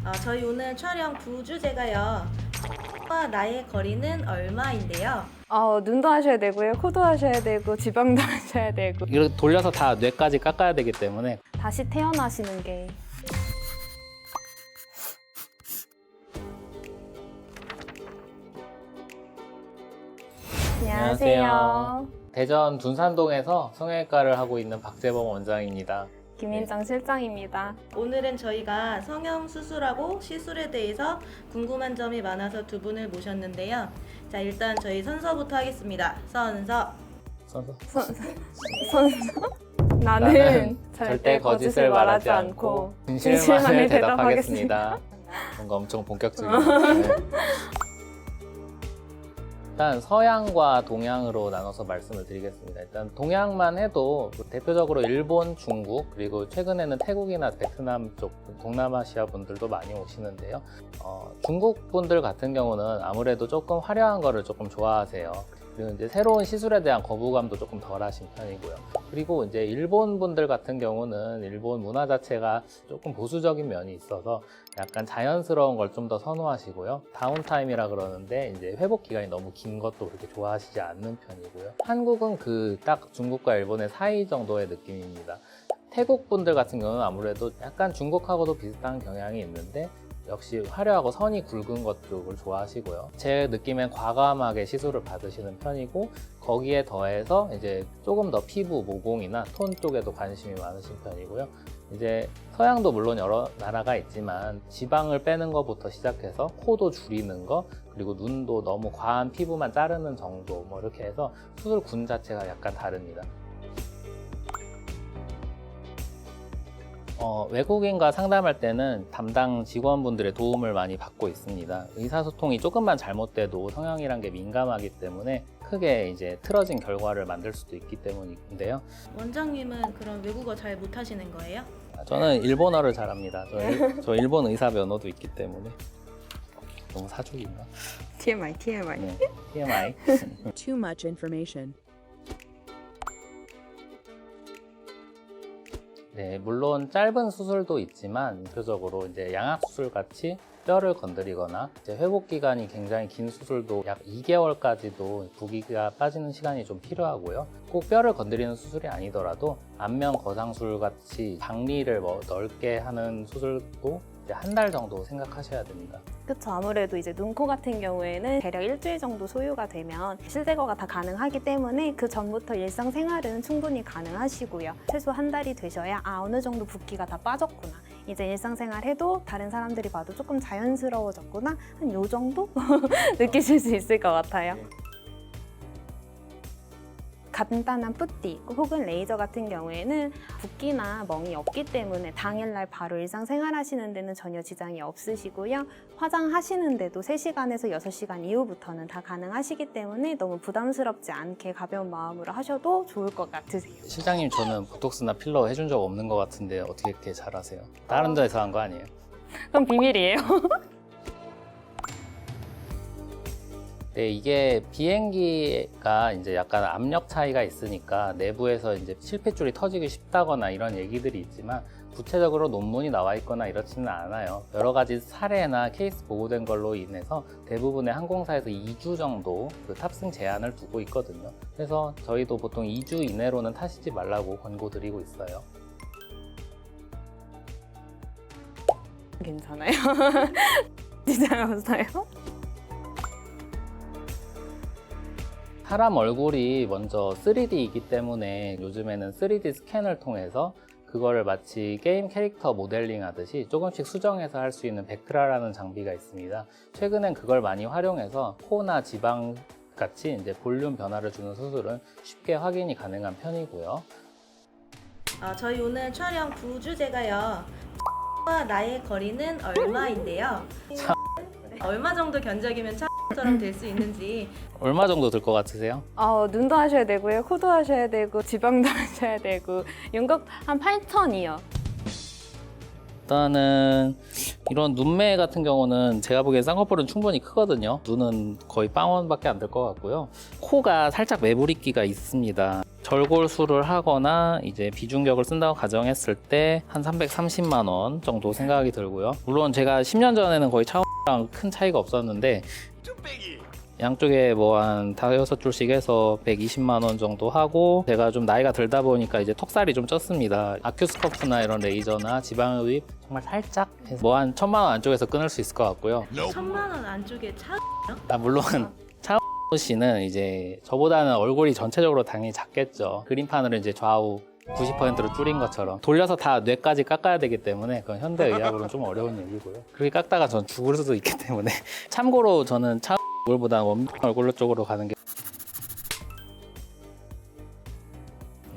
저희 오늘 촬영 부주제가요. 와 나의 거리는 얼마인데요. 눈도 하셔야 되고요, 코도 하셔야 되고, 지방도 하셔야 되고. 이렇게 돌려서 다 뇌까지 깎아야 되기 때문에 다시 태어나시는 게. 안녕하세요. 대전 둔산동에서 성형외과를 하고 있는 박재범 원장입니다. 김인정 실장입니다. 오늘은 저희가 성형 수술하고 시술에 대해서 궁금한 점이 많아서 두 분을 모셨는데요. 자, 일단 저희 선서부터 하겠습니다. 선서. 선서? 선서? 나는 절대 거짓을 말하지 않고 진실만을 대답하겠습니다. 뭔가 엄청 본격적이네요. 네. 일단 서양과 동양으로 나눠서 말씀을 드리겠습니다. 일단 동양만 해도 대표적으로 일본, 중국, 그리고 최근에는 태국이나 베트남 쪽 동남아시아 분들도 많이 오시는데요. 중국 분들 같은 경우는 아무래도 조금 화려한 거를 조금 좋아하세요. 그리고 이제 새로운 시술에 대한 거부감도 조금 덜 하신 편이고요. 그리고 이제 일본 분들 같은 경우는 일본 문화 자체가 조금 보수적인 면이 있어서 약간 자연스러운 걸 좀 더 선호하시고요. 다운타임이라 그러는데 이제 회복 기간이 너무 긴 것도 그렇게 좋아하시지 않는 편이고요. 한국은 그 딱 중국과 일본의 사이 정도의 느낌입니다. 태국 분들 같은 경우는 아무래도 약간 중국하고도 비슷한 경향이 있는데 역시 화려하고 선이 굵은 것 쪽을 좋아하시고요. 제 느낌엔 과감하게 시술을 받으시는 편이고 거기에 더해서 이제 조금 더 피부, 모공이나 톤 쪽에도 관심이 많으신 편이고요. 이제 서양도 물론 여러 나라가 있지만 지방을 빼는 것부터 시작해서 코도 줄이는 거, 그리고 눈도 너무 과한 피부만 자르는 정도, 뭐 이렇게 해서 수술군 자체가 약간 다릅니다. 외국인과 상담할 때는 담당 직원분들의 도움을 많이 받고 있습니다. 의사소통이 조금만 잘못돼도 성형이란 게 민감하기 때문에 크게 이제 틀어진 결과를 만들 수도 있기 때문인데요. 원장님은 그럼 외국어 잘 못하시는 거예요? 저는 일본어를 잘합니다. 저 일본 의사 면허도 있기 때문에. 너무 사족인가? TMI. 네, TMI. Too much information. 네, 물론 짧은 수술도 있지만 대표적으로 이제 양악 수술 같이 뼈를 건드리거나 이제 회복 기간이 굉장히 긴 수술도 약 2개월까지도 부기가 빠지는 시간이 좀 필요하고요. 꼭 뼈를 건드리는 수술이 아니더라도 안면 거상술 같이 장리를 넓게 하는 수술도 이제 한 달 정도 생각하셔야 됩니다. 그렇죠. 아무래도 이제 눈, 코 같은 경우에는 대략 일주일 정도 소요가 되면 실제거가 다 가능하기 때문에 그 전부터 일상생활은 충분히 가능하시고요. 최소 한 달이 되셔야 어느 정도 붓기가 다 빠졌구나. 이제 일상생활 해도 다른 사람들이 봐도 조금 자연스러워졌구나. 한 요 정도 느끼실 수 있을 것 같아요. 간단한 뿌띠 혹은 레이저 같은 경우에는 붓기나 멍이 없기 때문에 당일날 바로 일상생활 하시는 데는 전혀 지장이 없으시고요. 화장하시는데도 3시간에서 6시간 이후부터는 다 가능하시기 때문에 너무 부담스럽지 않게 가벼운 마음으로 하셔도 좋을 것 같으세요. 실장님, 저는 보톡스나 필러 해준 적 없는 것 같은데 어떻게 이렇게 잘하세요? 다른 데서 한 거 아니에요? 그럼 비밀이에요. 네, 이게 비행기가 이제 약간 압력 차이가 있으니까 내부에서 이제 실핏줄이 터지기 쉽다거나 이런 얘기들이 있지만 구체적으로 논문이 나와 있거나 이렇지는 않아요. 여러 가지 사례나 케이스 보고된 걸로 인해서 대부분의 항공사에서 2주 정도 그 탑승 제한을 두고 있거든요. 그래서 저희도 보통 2주 이내로는 타시지 말라고 권고드리고 있어요. 괜찮아요? 지장 없어요? 사람 얼굴이 먼저 3D이기 때문에 요즘에는 3D 스캔을 통해서 그거를 마치 게임 캐릭터 모델링 하듯이 조금씩 수정해서 할 수 있는 베크라라는 장비가 있습니다. 최근엔 그걸 많이 활용해서 코나 지방 같이 이제 볼륨 변화를 주는 수술은 쉽게 확인이 가능한 편이고요. 저희 오늘 촬영 부주제가요. 와 나의 거리는 얼마인데요. 얼마 정도 견적이면 처럼 될 수 있는지. 얼마 정도 들 것 같으세요? 눈도 하셔야 되고요, 코도 하셔야 되고, 지방도 하셔야 되고, 윤곽 한 8,000이요. 일단은 이런 눈매 같은 경우는 제가 보기엔 쌍꺼풀은 충분히 크거든요. 눈은 거의 빵원밖에 안 될 것 같고요. 코가 살짝 매부리끼가 있습니다. 절골수를 하거나 이제 비중격을 쓴다고 가정했을 때 한 330만 원 정도 생각이 들고요. 물론 제가 10년 전에는 거의 차오랑 큰 차이가 없었는데 양쪽에 뭐 한 5-6줄씩 해서 120만 원 정도 하고, 제가 좀 나이가 들다 보니까 이제 턱살이 좀 쪘습니다. 아큐스커프나 이런 레이저나 지방흡입 정말 살짝 해서 뭐 한 1,000만 원 안쪽에서 끊을 수 있을 것 같고요. 1,000만 원 안쪽에 차 물론 차오 씨는 이제 저보다는 얼굴이 전체적으로 당연히 작겠죠. 그림판으로 이제 좌우 90%로 줄인 것처럼 돌려서 다 뇌까지 깎아야 되기 때문에 그건 현대의학으로는 좀 어려운 얘기고요. 그렇게 깎다가 전 죽을 수도 있기 때문에 참고로 저는 차 얼굴보다 얼굴 쪽으로 가는 게.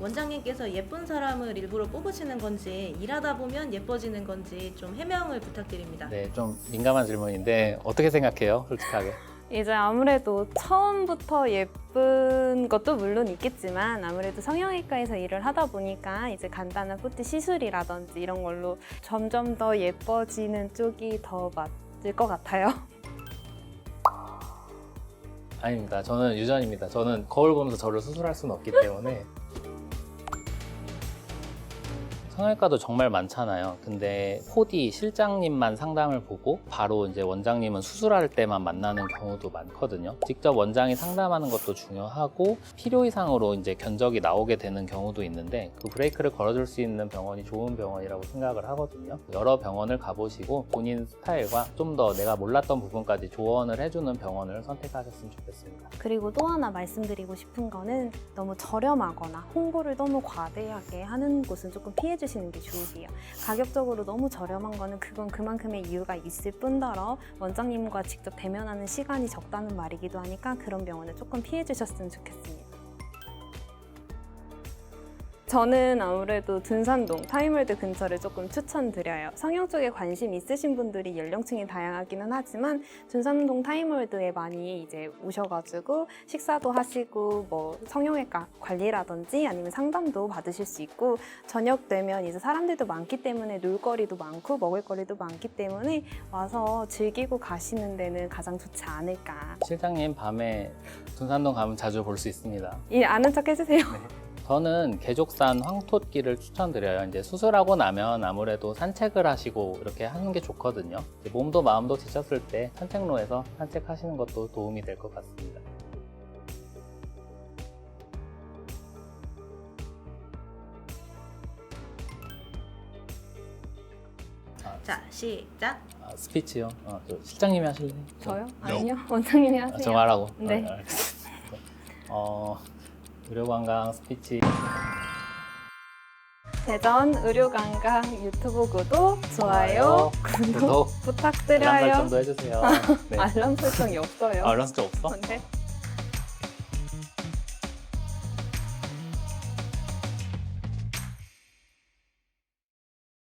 원장님께서 예쁜 사람을 일부러 뽑으시는 건지 일하다 보면 예뻐지는 건지 좀 해명을 부탁드립니다. 네, 좀 민감한 질문인데 어떻게 생각해요, 솔직하게? 이제 아무래도 처음부터 예쁜 것도 물론 있겠지만 아무래도 성형외과에서 일을 하다 보니까 이제 간단한 푸트 시술이라든지 이런 걸로 점점 더 예뻐지는 쪽이 더 맞을 것 같아요. 아닙니다. 저는 유전입니다. 저는 거울 보면서 저를 수술할 수는 없기 때문에. 성형외과도 정말 많잖아요. 근데 코디 실장님만 상담을 보고 바로 이제 원장님은 수술할 때만 만나는 경우도 많거든요. 직접 원장이 상담하는 것도 중요하고 필요 이상으로 이제 견적이 나오게 되는 경우도 있는데 그 브레이크를 걸어줄 수 있는 병원이 좋은 병원이라고 생각을 하거든요. 여러 병원을 가보시고 본인 스타일과 좀 더 내가 몰랐던 부분까지 조언을 해주는 병원을 선택하셨으면 좋겠습니다. 그리고 또 하나 말씀드리고 싶은 거는 너무 저렴하거나 홍보를 너무 과대하게 하는 곳은 조금 피해 주시는 게 좋으세요. 가격적으로 너무 저렴한 거는 그건 그만큼의 이유가 있을 뿐더러 원장님과 직접 대면하는 시간이 적다는 말이기도 하니까 그런 병원을 조금 피해 주셨으면 좋겠습니다. 저는 아무래도 둔산동 타임월드 근처를 조금 추천드려요. 성형 쪽에 관심 있으신 분들이 연령층이 다양하기는 하지만 둔산동 타임월드에 많이 이제 오셔가지고 식사도 하시고 뭐 성형외과 관리라든지 아니면 상담도 받으실 수 있고, 저녁 되면 이제 사람들도 많기 때문에 놀거리도 많고 먹을거리도 많기 때문에 와서 즐기고 가시는 데는 가장 좋지 않을까. 실장님 밤에 둔산동 가면 자주 볼 수 있습니다. 예, 아는 척 해주세요. 저는 개족산 황토끼를 추천드려요. 이제 수술하고 나면 아무래도 산책을 하시고 이렇게 하는 게 좋거든요. 이제 몸도 마음도 지쳤을 때 산책로에서 산책하시는 것도 도움이 될 것 같습니다. 자, 시작. 스피치요? 저 실장님이 하실래요? 저요? 아니요. 원장님이 하세요. 저 말하고. 네. 알겠습니다. 의료관광 스피치. 대전 의료관광 유튜브 구독, 좋아요, 구독 알람 부탁드려요. 설정도 해주세요. 네. 알람 설정이 없어요. 알람 설정 없어? 네.